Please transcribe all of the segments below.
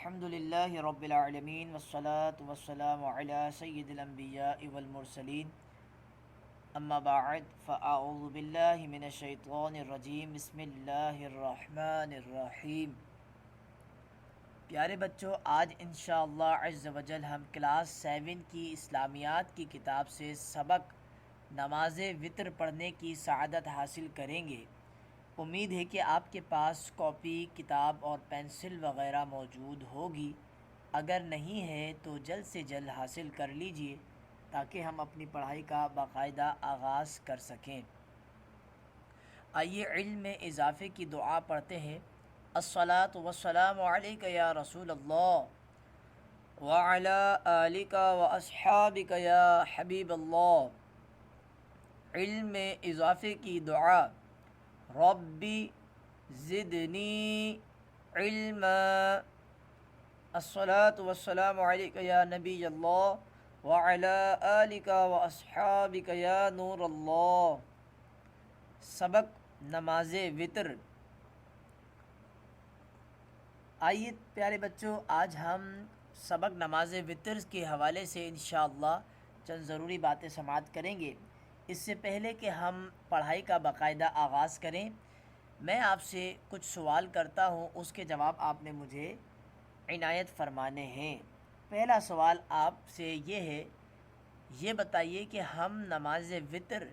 الحمد للہ رب العالمین والصلاة والسلام علی سید الانبیاء والمرسلین اما بعد فاعوذ باللہ من الشیطان الرجیم بسم اللہ الرحمن الرحیم۔ پیارے بچوں، آج انشاءاللہ عز و جل ہم کلاس 7 کی اسلامیات کی کتاب سے سبق نماز وتر پڑھنے کی سعادت حاصل کریں گے۔ امید ہے کہ آپ کے پاس کاپی، کتاب اور پینسل وغیرہ موجود ہوگی۔ اگر نہیں ہے تو جلد سے جلد حاصل کر لیجئے تاکہ ہم اپنی پڑھائی کا باقاعدہ آغاز کر سکیں۔ آئیے علم میں اضافے کی دعا پڑھتے ہیں۔ الصلاۃ والسلام علیک یا رسول اللہ وعلی آلک واصحابک یا حبیب اللہ۔ علم میں اضافے کی دعا: ربی زدنی علما۔ الصلاۃ والسلام علیک یا نبی اللہ وعلی آلک واصحابک یا نور اللہ۔ سبق نماز وتر۔ آئیے پیارے بچوں، آج ہم سبق نماز وتر کے حوالے سے انشاءاللہ چند ضروری باتیں سماعت کریں گے۔ اس سے پہلے کہ ہم پڑھائی کا باقاعدہ آغاز کریں، میں آپ سے کچھ سوال کرتا ہوں، اس کے جواب آپ نے مجھے عنایت فرمانے ہیں۔ پہلا سوال آپ سے یہ ہے، یہ بتائیے کہ ہم نماز وتر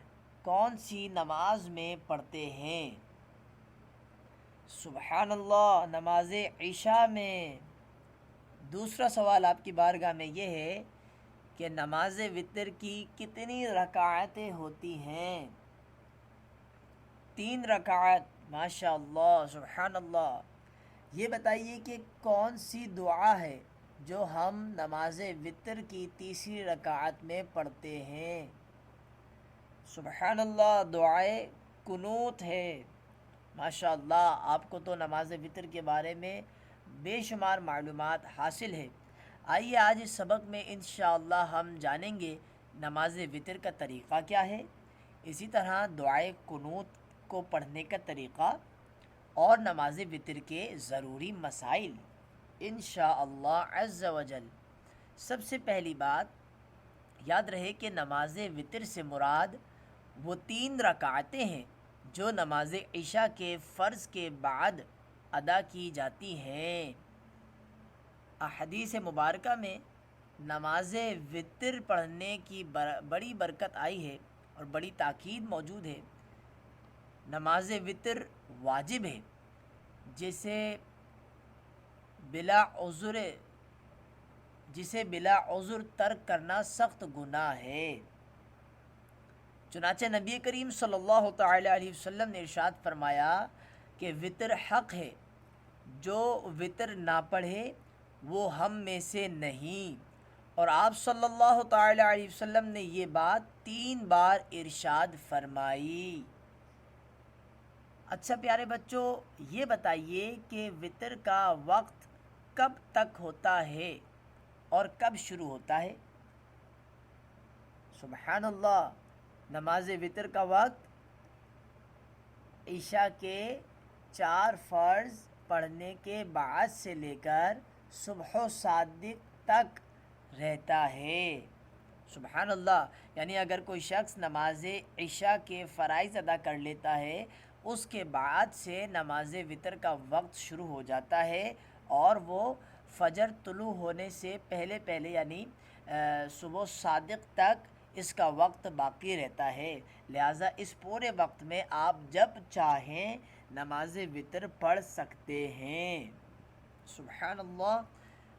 کون سی نماز میں پڑھتے ہیں؟ سبحان اللہ، نماز عشاء میں۔ دوسرا سوال آپ کی بارگاہ میں یہ ہے کہ نماز وتر کی کتنی رکعتیں ہوتی ہیں؟ 3 رکعت۔ ماشاء اللہ، سبحان اللہ۔ یہ بتائیے کہ کون سی دعا ہے جو ہم نماز وتر کی تیسری رکعت میں پڑھتے ہیں؟ سبحان اللہ، دعائے قنوت ہے۔ ماشاء اللہ، آپ کو تو نماز وتر کے بارے میں بے شمار معلومات حاصل ہے۔ آئیے آج اس سبق میں انشاءاللہ ہم جانیں گے نماز وتر کا طریقہ کیا ہے، اسی طرح دعائے قنوت کو پڑھنے کا طریقہ اور نماز وتر کے ضروری مسائل انشاءاللہ عز و جل۔ سب سے پہلی بات یاد رہے کہ نماز وتر سے مراد وہ 3 رکعتیں ہیں جو نماز عشاء کے فرض کے بعد ادا کی جاتی ہیں۔ احادیث مبارکہ میں نماز وتر پڑھنے کی بڑی برکت آئی ہے اور بڑی تاکید موجود ہے۔ نماز وتر واجب ہے، جسے بلا عذر ترک کرنا سخت گناہ ہے۔ چنانچہ نبی کریم صلی اللہ تعالی علیہ وسلم نے ارشاد فرمایا کہ وتر حق ہے، جو وتر نہ پڑھے وہ ہم میں سے نہیں، اور آپ صلی اللہ تعالی علیہ وسلم نے یہ بات 3 بار ارشاد فرمائی۔ اچھا پیارے بچوں، یہ بتائیے کہ وتر کا وقت کب تک ہوتا ہے اور کب شروع ہوتا ہے؟ سبحان اللہ، نماز وتر کا وقت عشاء کے 4 فرض پڑھنے کے بعد سے لے کر صبح و صادق تک رہتا ہے۔ سبحان اللہ، یعنی اگر کوئی شخص نماز عشاء کے فرائض ادا کر لیتا ہے، اس کے بعد سے نماز وتر کا وقت شروع ہو جاتا ہے اور وہ فجر طلوع ہونے سے پہلے یعنی صبح صادق تک اس کا وقت باقی رہتا ہے۔ لہٰذا اس پورے وقت میں آپ جب چاہیں نماز وتر پڑھ سکتے ہیں۔ سبحان اللہ۔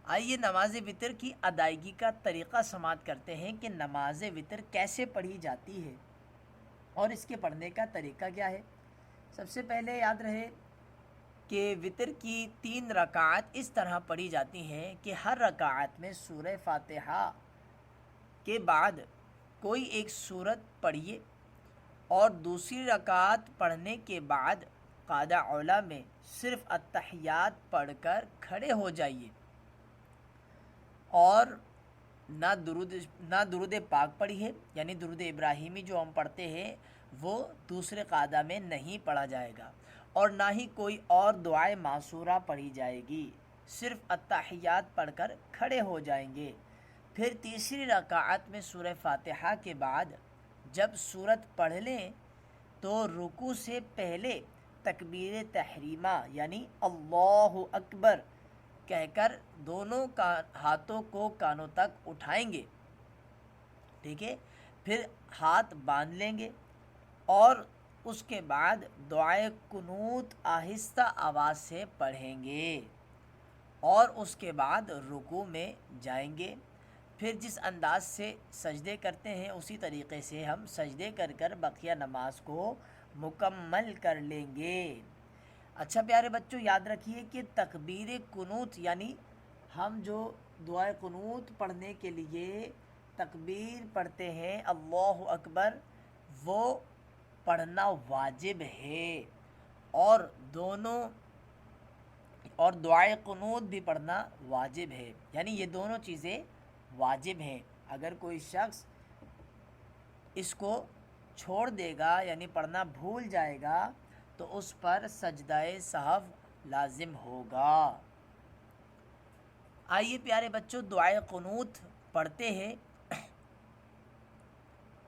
آئیے نماز وتر کی ادائیگی کا طریقہ سماعت کرتے ہیں کہ نماز وتر کیسے پڑھی جاتی ہے اور اس کے پڑھنے کا طریقہ کیا ہے۔ سب سے پہلے یاد رہے کہ وتر کی 3 رکعات اس طرح پڑھی جاتی ہیں کہ ہر رکعت میں سورہ فاتحہ کے بعد کوئی ایک سورت پڑھیے اور دوسری رکعت پڑھنے کے بعد قاعدہ اولیٰ میں صرف التحیات پڑھ کر کھڑے ہو جائیے اور نہ درود پاک پڑھی ہے، یعنی درود ابراہیمی جو ہم پڑھتے ہیں وہ دوسرے قاعدہ میں نہیں پڑھا جائے گا، اور نہ ہی کوئی اور دعائے معصورہ پڑھی جائے گی، صرف التحیات پڑھ کر کھڑے ہو جائیں گے۔ پھر تیسری رکعت میں سورہ فاتحہ کے بعد جب سورت پڑھ لیں تو رکوع سے پہلے تکبیر تحریمہ یعنی اللہ اکبر کہہ کر دونوں ہاتھوں کو کانوں تک اٹھائیں گے، ٹھیک ہے۔ پھر ہاتھ باندھ لیں گے اور اس کے بعد دعائے قنوت آہستہ آواز سے پڑھیں گے اور اس کے بعد رکوع میں جائیں گے۔ پھر جس انداز سے سجدے کرتے ہیں اسی طریقے سے ہم سجدے کر کر بقیہ نماز کو مکمل کر لیں گے۔ اچھا پیارے بچوں، یاد رکھیے کہ تکبیر قنوت یعنی ہم جو دعائے قنوت پڑھنے کے لیے تکبیر پڑھتے ہیں اللہ اکبر، وہ پڑھنا واجب ہے، اور دعائے قنوت بھی پڑھنا واجب ہے، یعنی یہ دونوں چیزیں واجب ہیں۔ اگر کوئی شخص اس کو چھوڑ دے گا یعنی پڑھنا بھول جائے گا تو اس پر سجدہ سہو لازم ہوگا۔ آئیے پیارے بچوں دعائے قنوت پڑھتے ہیں،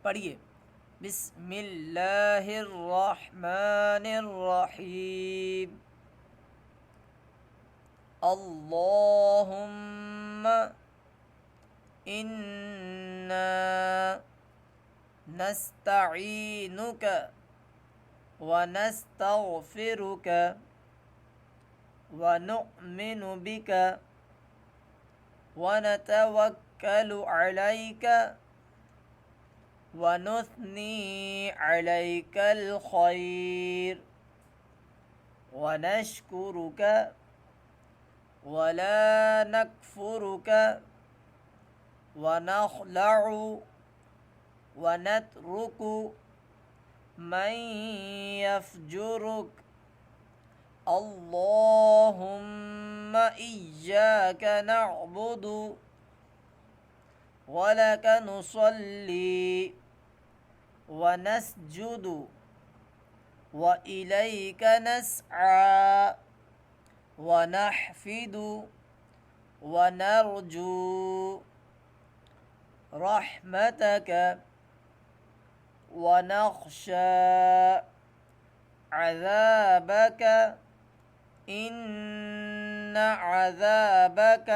پڑھیے۔ بسم اللہ الرحمن الرحیم، اللہم انا نستعینک ونستغفرک ونؤمن بک ونتوکل علیک ونثنی علیک الخیر ونشکرک ولا نکفرک ونخلع ونترک من یفجرک اللہم ایاک نعبد ولک نصلی ونسجد وإلیک نسعی ونحفد ونرجو رحمتک ونخشى عذابك ان عذابك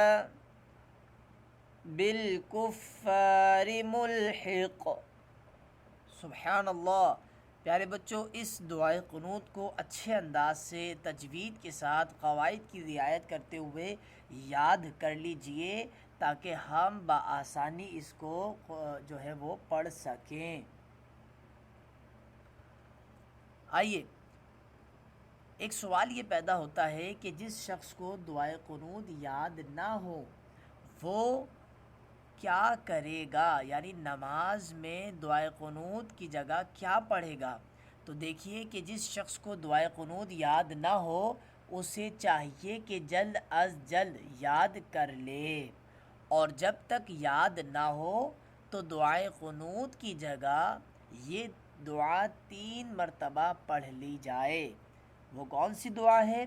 بالکفار ملحق۔ سبحان اللہ۔ پیارے بچوں، اس دعائے قنوت کو اچھے انداز سے تجوید کے ساتھ قواعد کی رعایت کرتے ہوئے یاد کر لیجئے تاکہ ہم بآسانی اس کو جو ہے وہ پڑھ سکیں۔ آئیے، ایک سوال یہ پیدا ہوتا ہے کہ جس شخص کو دعائے قنوت یاد نہ ہو وہ کیا کرے گا، یعنی نماز میں دعائے قنوت کی جگہ کیا پڑھے گا؟ تو دیکھیے کہ جس شخص کو دعائے قنوت یاد نہ ہو اسے چاہیے کہ جلد از جلد یاد کر لے، اور جب تک یاد نہ ہو تو دعائے قنوت کی جگہ یہ دعا 3 مرتبہ پڑھ لی جائے۔ وہ کون سی دعا ہے؟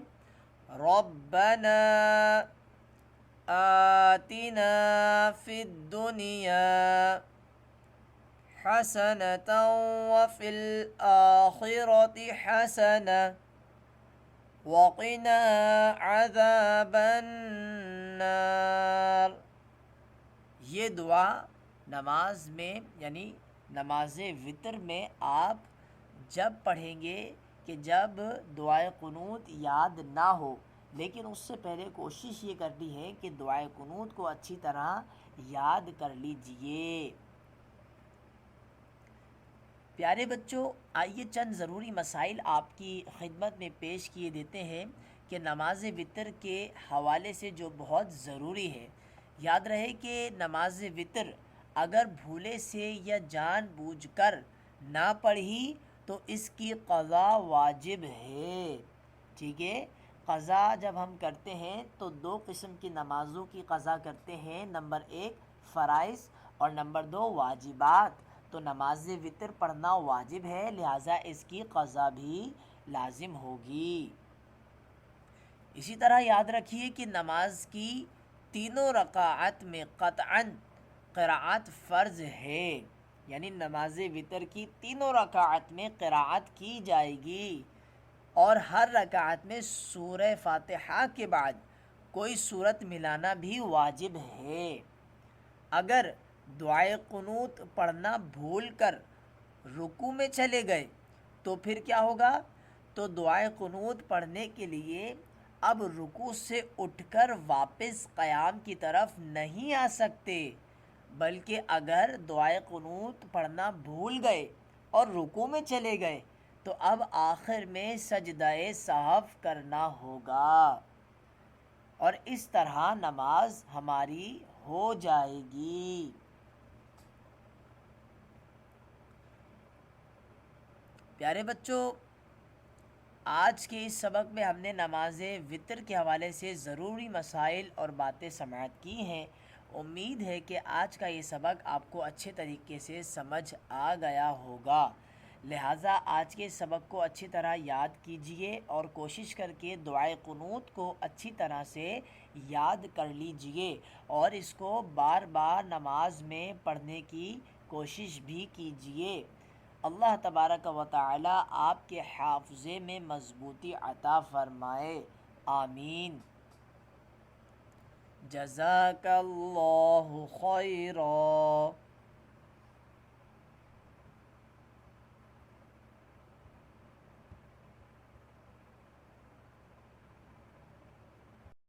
ربنا آتنا فی الدنیا حسنة وفی الآخرة حسنة وقنا عذاب النار۔ یہ دعا نماز میں یعنی نماز وتر میں آپ جب پڑھیں گے کہ جب دعائے قنوت یاد نہ ہو، لیکن اس سے پہلے کوشش یہ کرنی ہے کہ دعائے قنوت کو اچھی طرح یاد کر لیجئے۔ پیارے بچوں، آئیے چند ضروری مسائل آپ کی خدمت میں پیش کیے دیتے ہیں کہ نماز وتر کے حوالے سے جو بہت ضروری ہے۔ یاد رہے کہ نماز وتر اگر بھولے سے یا جان بوجھ کر نہ پڑھی تو اس کی قضا واجب ہے، ٹھیک ہے۔ قضا جب ہم کرتے ہیں تو 2 قسم کی نمازوں کی قضا کرتے ہیں، نمبر 1 فرائض اور نمبر 2 واجبات۔ تو نماز وتر پڑھنا واجب ہے، لہٰذا اس کی قضا بھی لازم ہوگی۔ اسی طرح یاد رکھیے کہ نماز کی تینوں رکعت میں قطعاً قراءت فرض ہے، یعنی نماز وتر کی تینوں رکعت میں قراءت کی جائے گی، اور ہر رکعت میں سورہ فاتحہ کے بعد کوئی صورت ملانا بھی واجب ہے۔ اگر دعائے قنوت پڑھنا بھول کر رکوع میں چلے گئے تو پھر کیا ہوگا؟ تو دعائے قنوت پڑھنے کے لیے اب رکوع سے اٹھ کر واپس قیام کی طرف نہیں آ سکتے، بلکہ اگر دعائے قنوت پڑھنا بھول گئے اور رکوع میں چلے گئے تو اب آخر میں سجدہ سہو کرنا ہوگا، اور اس طرح نماز ہماری ہو جائے گی۔ پیارے بچوں، آج کے اس سبق میں ہم نے نماز وتر کے حوالے سے ضروری مسائل اور باتیں سماعت کی ہیں۔ امید ہے کہ آج کا یہ سبق آپ کو اچھے طریقے سے سمجھ آ گیا ہوگا، لہٰذا آج کے سبق کو اچھی طرح یاد کیجئے اور کوشش کر کے دعائے قنوت کو اچھی طرح سے یاد کر لیجئے، اور اس کو بار بار نماز میں پڑھنے کی کوشش بھی کیجئے۔ اللہ تبارک و تعالی آپ کے حافظے میں مضبوطی عطا فرمائے، آمین۔ جزاک اللہ خیرا۔